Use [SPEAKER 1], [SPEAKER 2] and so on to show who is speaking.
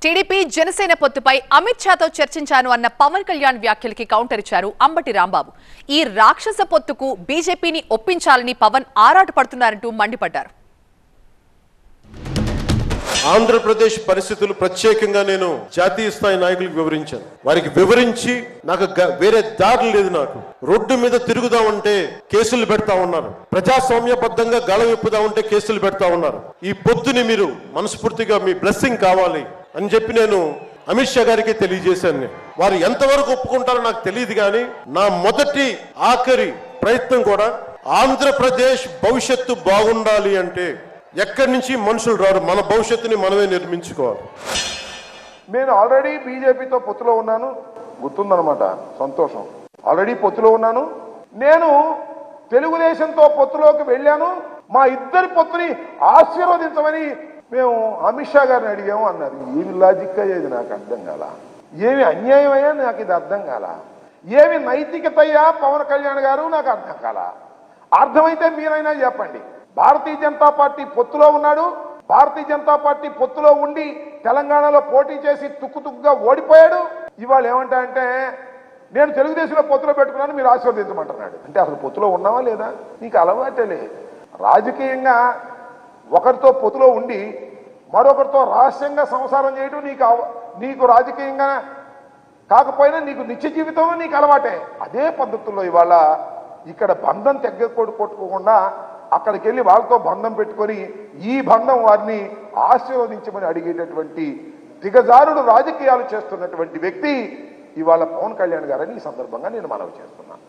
[SPEAKER 1] TDP Janasena పొత్తుపై Amit షాతో చర్చించాను అన్న Pawan Kalyan వ్యాఖ్యలకి counter ఇచ్చారు అంబటి రాంబాబు. ఈ రాక్షస పొత్తుకు బీజేపీని ఒప్పించాలని పవన్ ఆరాటపడుతున్నారంటూ మండిపడ్డారు.
[SPEAKER 2] ఆంధ్రప్రదేశ్ పరిస్థితులు ప్రత్యేకంగా నేను జాతీయ స్థాయి నాయకులకు వివరించాను. వారికి వివరించి నాకు వేరే దారి లేదు. నాకు రోడ్డు మీద తిరుగుదామంటే కేసులు పెడతా ఉన్నారు, ప్రజాస్వామ్యబద్ధంగా గళం విప్పుదామంటే కేసులు పెడతా ఉన్నారు. ఈ పొత్తుని మీరు మనస్ఫూర్తిగా మీ బ్లెస్సింగ్ కావాలి అని చెప్పి నేను అమిత్ షా గారికి తెలియజేశాను. వారు ఎంతవరకు ఒప్పుకుంటారో నాకు తెలియదు, కానీ నా మొదటి ఆఖరి ప్రయత్నం కూడా ఆంధ్రప్రదేశ్ భవిష్యత్తు బాగుండాలి అంటే ఎక్కడి నుంచి మనుషులు రారు, మన భవిష్యత్తుని మనమే నిర్మించుకోవాలి.
[SPEAKER 3] నేను ఆల్రెడీ బీజేపీతో పొత్తులో ఉన్నాను, గుర్తుందనమాట, సంతోషం. ఆల్రెడీ పొత్తులో ఉన్నాను. నేను తెలుగుదేశంతో పొత్తులోకి వెళ్ళాను. మా ఇద్దరి పొత్తుని ఆశీర్వదించమని మేము అమిత్ షా గారిని అడిగాము అన్నారు. ఏమి లాజిక్ అయ్యేది నాకు అర్థం కాల, ఏమి అన్యాయం అయ్యా నాకు ఇది అర్థం కాల, ఏమి నైతికత అయ్యా పవన్ కళ్యాణ్ గారు నాకు అర్థం కాల. అర్థమైతే మీరైనా చెప్పండి. భారతీయ జనతా పార్టీ పొత్తులో ఉన్నాడు, భారతీయ జనతా పార్టీ పొత్తులో ఉండి తెలంగాణలో పోటీ చేసి తుక్కుతుక్కుగా ఓడిపోయాడు. ఇవాళ ఏమంటా అంటే నేను తెలుగుదేశంలో పొత్తులో పెట్టుకున్నాను, మీరు ఆశీర్వదించమంటున్నాడు. అంటే అసలు పొత్తులో ఉన్నావా లేదా? నీకు అలవాటేలే. రాజకీయంగా ఒకరితో పొత్తులో ఉండి మరొకరితో రహస్యంగా సంసారం చేయడం నీకు రాజకీయంగా కాకపోయినా నీకు నిత్య జీవితంలో నీకు అలవాటే. అదే పద్ధతుల్లో ఇవాళ ఇక్కడ బంధం కొట్టుకోకుండా అక్కడికి వెళ్ళి వాళ్ళతో బంధం పెట్టుకొని ఈ బంధం వారిని ఆశీర్వదించమని అడిగేటటువంటి దిగజారుడు రాజకీయాలు చేస్తున్నటువంటి వ్యక్తి ఇవాళ పవన్ కళ్యాణ్ గారని ఈ సందర్భంగా నేను మనవి చేస్తున్నాను.